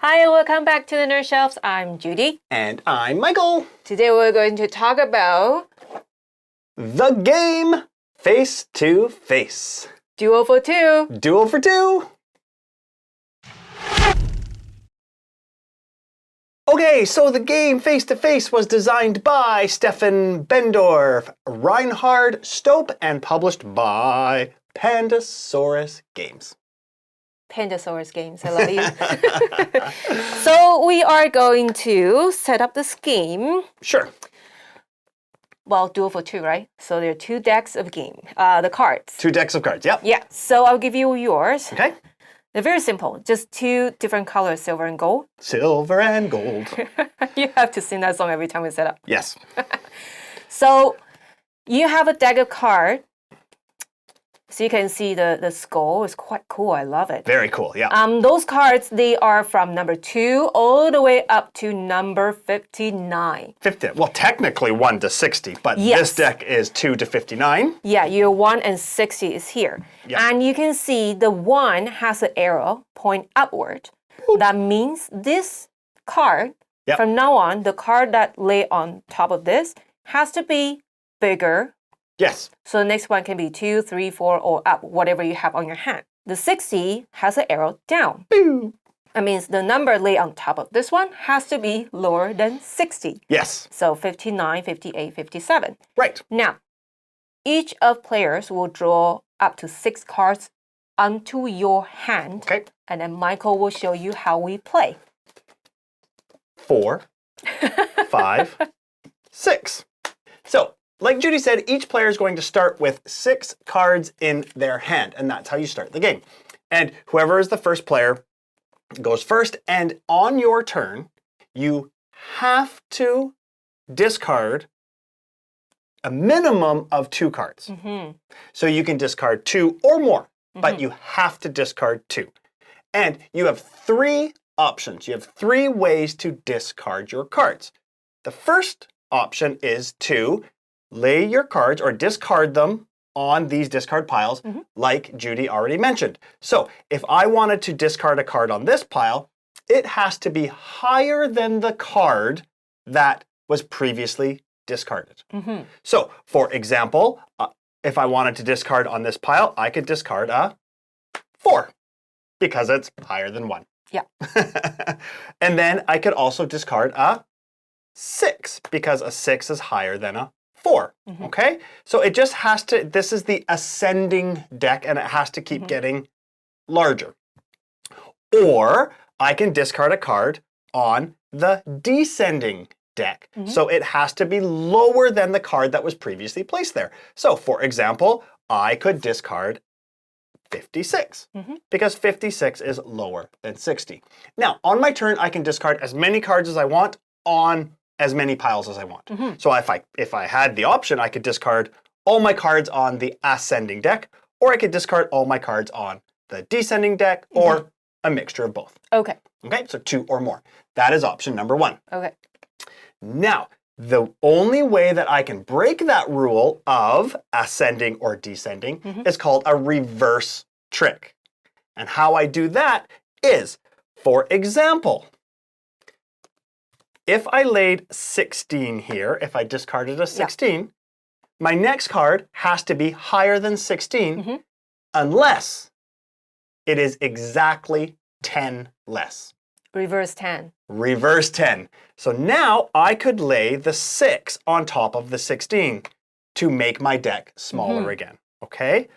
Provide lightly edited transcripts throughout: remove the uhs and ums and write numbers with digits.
Hi, and welcome back to the Nerd Shelves. I'm Judy. And I'm Michael. Today we're going to talk about The Game Face to Face. Duel for Two. Duel for Two. Okay, so the game Face to Face was designed by Steffen, Benndorf, Reinhard, Staupe, and published by Pandasaurus Games. Pandasaurus games, I love you. So we are going to set up this game. Sure. Well, Duel for Two, right? So there are two decks of game, the cards. Two decks of cards, yep. Yeah, so I'll give you yours. Okay. They're very simple, just two different colors, silver and gold. Silver and gold. You have to sing that song every time we set up. Yes. So you have a deck of cards. So you can see the skull is quite cool. I love it. Very cool, yeah. Those cards, they are from number 2 all the way up to number 59. 50. Well, technically 1 to 60, but this deck is 2 to 59. Yeah, your 1 and 60 is here. Yep. And you can see the 1 has an arrow point upward. Ooh. That means this card, from now on, the card that lay on top of this has to be bigger. Yes. So the next one can be 2, 3, 4, or up, whatever you have on your hand. The 60 has an arrow down. Boo. That means the number laid on top of this one has to be lower than 60. Yes. So 59, 58, 57. Right. Now, each of players will draw up to 6 cards onto your hand. Okay. And then Michael will show you how we play. 4, 5, 6. So, like Judy said, each player is going to start with 6 cards in their hand, and that's how you start the game. And whoever is the first player goes first, and on your turn, you have to discard a minimum of 2 cards. Mm-hmm. So you can discard 2 or more, but you have to discard 2. And you have 3 options. You have 3 ways to discard your cards. The first option is to lay your cards or discard them on these discard piles, like Judy already mentioned. So if I wanted to discard a card on this pile, it has to be higher than the card that was previously discarded. So for example, if I wanted to discard on this pile, I could discard a 4 because it's higher than 1. Yeah. And then I could also discard a 6 because a 6 is higher than a 4, okay? So it just has to, this is the ascending deck, and it has to keep getting larger. Or I can discard a card on the descending deck. So it has to be lower than the card that was previously placed there. So for example, I could discard 56, because 56 is lower than 60. Now, on my turn, I can discard as many cards as I want on as many piles as I want. So if I had the option, I could discard all my cards on the ascending deck, or I could discard all my cards on the descending deck, or a mixture of both. Okay. Okay, so 2 or more. That is option number 1. Okay. Now, the only way that I can break that rule of ascending or descending is called a reverse trick. And how I do that is, for example, if I laid 16 here, if I discarded a 16, my next card has to be higher than 16 unless it is exactly 10 less. Reverse 10. Reverse 10. So now I could lay the 6 on top of the 16 to make my deck smaller again, okay?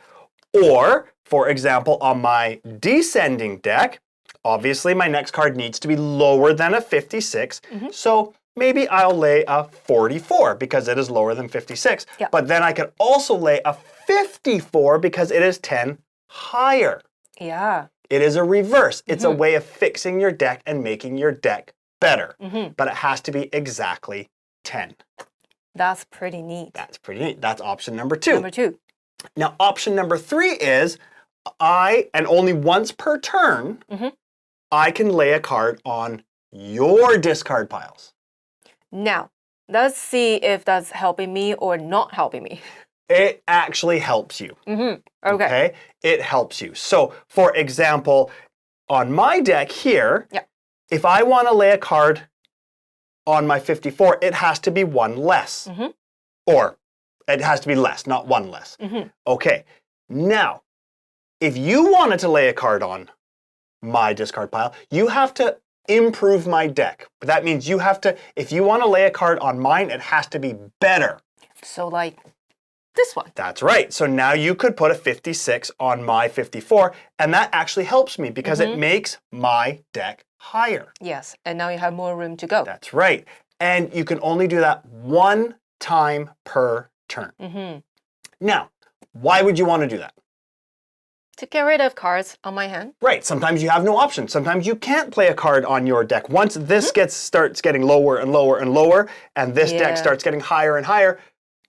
Or, for example, on my descending deck, obviously my next card needs to be lower than a 56, so maybe I'll lay a 44 because it is lower than 56. But then I could also lay a 54 because it is 10 higher. Yeah. It is a reverse. It's a way of fixing your deck and making your deck better. But it has to be exactly 10. That's pretty neat. That's pretty neat. That's option number 2. Number 2. Now, option number 3 is and only once per turn, I can lay a card on your discard piles. Now, let's see if that's helping me or not helping me. It actually helps you. Okay. It helps you. So, for example, on my deck here, if I want to lay a card on my 54, it has to be one less. Or it has to be less, not one less. Okay, now, if you wanted to lay a card on my discard pile, you have to improve my deck. But that means you have to, if you want to lay a card on mine, it has to be better. So like this one. That's right. So now you could put a 56 on my 54, and that actually helps me because it makes my deck higher. Yes, and now you have more room to go. That's right. And you can only do that one time per turn. Now, why would you want to do that? To get rid of cards on my hand. Right. Sometimes you have no option. Sometimes you can't play a card on your deck. Once this starts getting lower and lower and lower, and this deck starts getting higher and higher,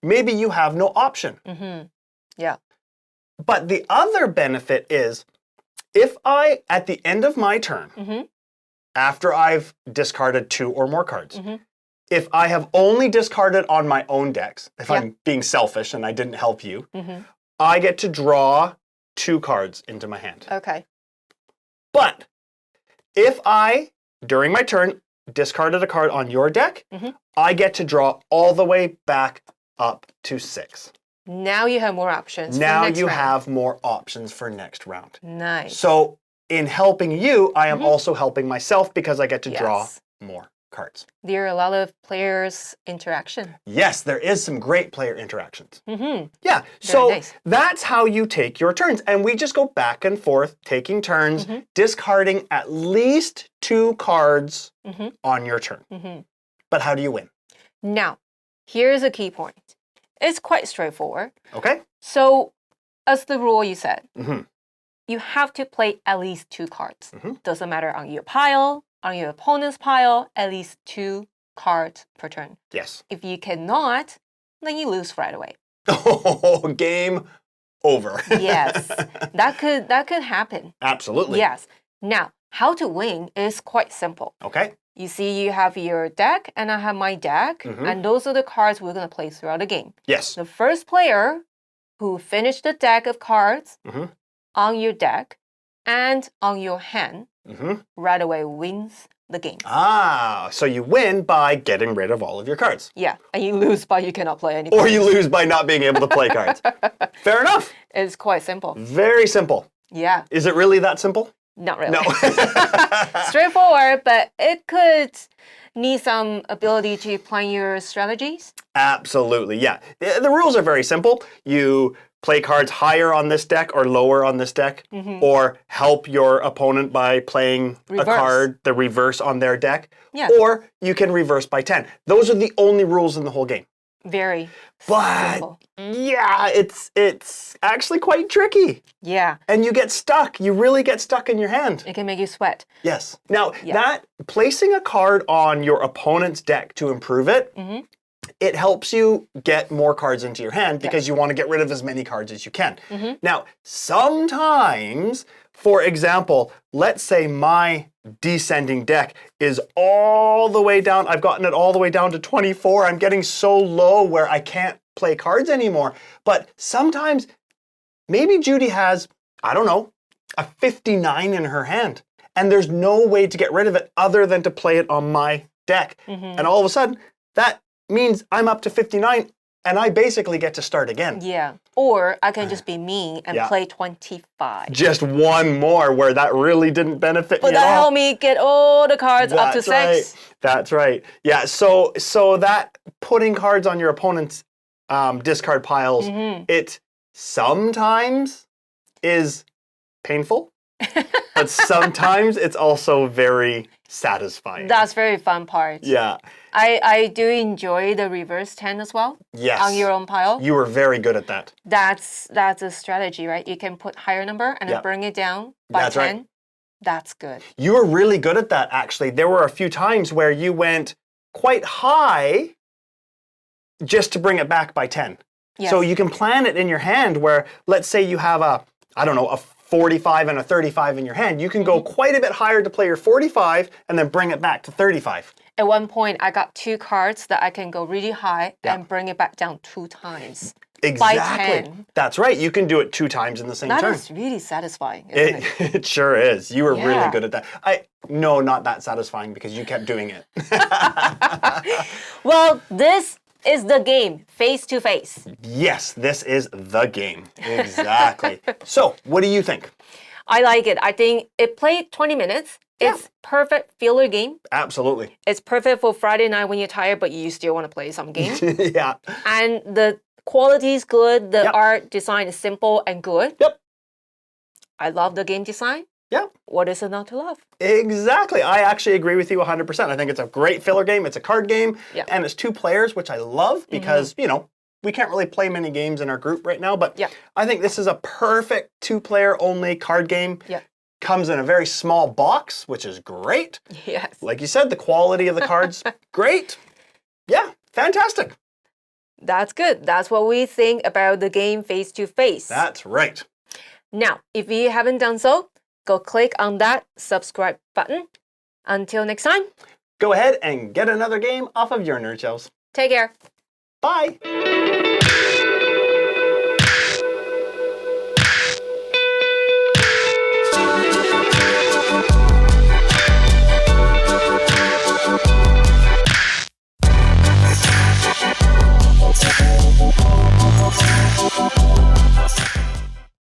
maybe you have no option. Yeah. But the other benefit is, if I, at the end of my turn, after I've discarded 2 or more cards, if I have only discarded on my own decks, if I'm being selfish and I didn't help you, I get to draw 2 cards into my hand. Okay. But if I, during my turn, discarded a card on your deck, I get to draw all the way back up to 6. Now you have more options. Now for next you round. have more options for next round. Nice. So in helping you, I am also helping myself because I get to draw more cards. There are a lot of players' interaction. Yes, there is some great player interactions. Yeah, Very so nice. that's how you take your turns. And we just go back and forth, taking turns, discarding at least 2 cards on your turn. But how do you win? Now, here's a key point. It's quite straightforward. Okay. So, as the rule you said, you have to play at least 2 cards. Doesn't matter on your pile, on your opponent's pile, at least 2 cards per turn. Yes. If you cannot, then you lose right away. Oh, game over. Yes, that could happen. Absolutely. Yes. Now, how to win is quite simple. Okay. You see, you have your deck, and I have my deck, and those are the cards we're going to play throughout the game. Yes. The first player who finished the deck of cards on your deck and on your hand right away wins the game. Ah, so you win by getting rid of all of your cards. Yeah, and you lose by you cannot play any cards. Or you lose by not being able to play cards. Fair enough. It's quite simple. Very simple. Yeah. Is it really that simple? Not really. No. Straightforward, but it could need some ability to plan your strategies. Absolutely, yeah. The rules are very simple. You play cards higher on this deck or lower on this deck, or help your opponent by playing a card, the reverse on their deck, or you can reverse by 10. Those are the only rules in the whole game. Very But simple. yeah, it's actually quite tricky. Yeah. And you get stuck. You really get stuck in your hand. It can make you sweat. Yes. Now, that placing a card on your opponent's deck to improve it, it helps you get more cards into your hand because you want to get rid of as many cards as you can. Now, sometimes, for example, let's say my descending deck is all the way down. I've gotten it all the way down to 24. I'm getting so low where I can't play cards anymore. But sometimes, maybe Judy has, I don't know, a 59 in her hand. And there's no way to get rid of it other than to play it on my deck. And all of a sudden, that means I'm up to 59 and I basically get to start again. Yeah. Or I can just be mean and play 25. Just one more where that really didn't benefit me But at that all. helped me get all the cards up to 6. Right. That's right. Yeah, so that putting cards on your opponent's discard piles, it sometimes is painful, but sometimes it's also very satisfying. That's very fun part. Yeah. I do enjoy the reverse 10 as well. Yes. On your own pile. You were very good at that. That's a strategy, right? You can put higher number and then bring it down by That's 10. right. That's good. You were really good at that, actually. There were a few times where you went quite high just to bring it back by 10. Yes. So you can plan it in your hand where, let's say you have a 45 and a 35 in your hand. You can go quite a bit higher to play your 45 and then bring it back to 35. At one point, I got 2 cards that I can go really high and bring it back down 2 times. Exactly. 10. That's right. You can do it 2 times in the same turn. That is really satisfying, isn't it? It sure is. You were really Yeah. good at that. No, not that satisfying because you kept doing it. Well, this is the game, face to face. Yes, this is the game. Exactly. So, what do you think? I like it. I think it played 20 minutes. Yeah. It's perfect filler game. Absolutely. It's perfect for Friday night when you're tired, but you still want to play some game. Yeah. And the quality is good. The Yep. art design is simple and good. Yep. I love the game design. Yeah. What is it not to love? Exactly. I actually agree with you 100%. I think it's a great filler game. It's a card game. Yeah. And it's 2 players, which I love because, you know, we can't really play many games in our group right now. But Yeah. I think this is a perfect 2-player only card game. Yeah. Comes in a very small box, which is great. Yes. Like you said, the quality of the cards, great. Yeah, fantastic. That's good. That's what we think about the game face to face. That's right. Now, if you haven't done so, go click on that subscribe button. Until next time, Go ahead and get another game off of your nerd shelves. take care. Bye.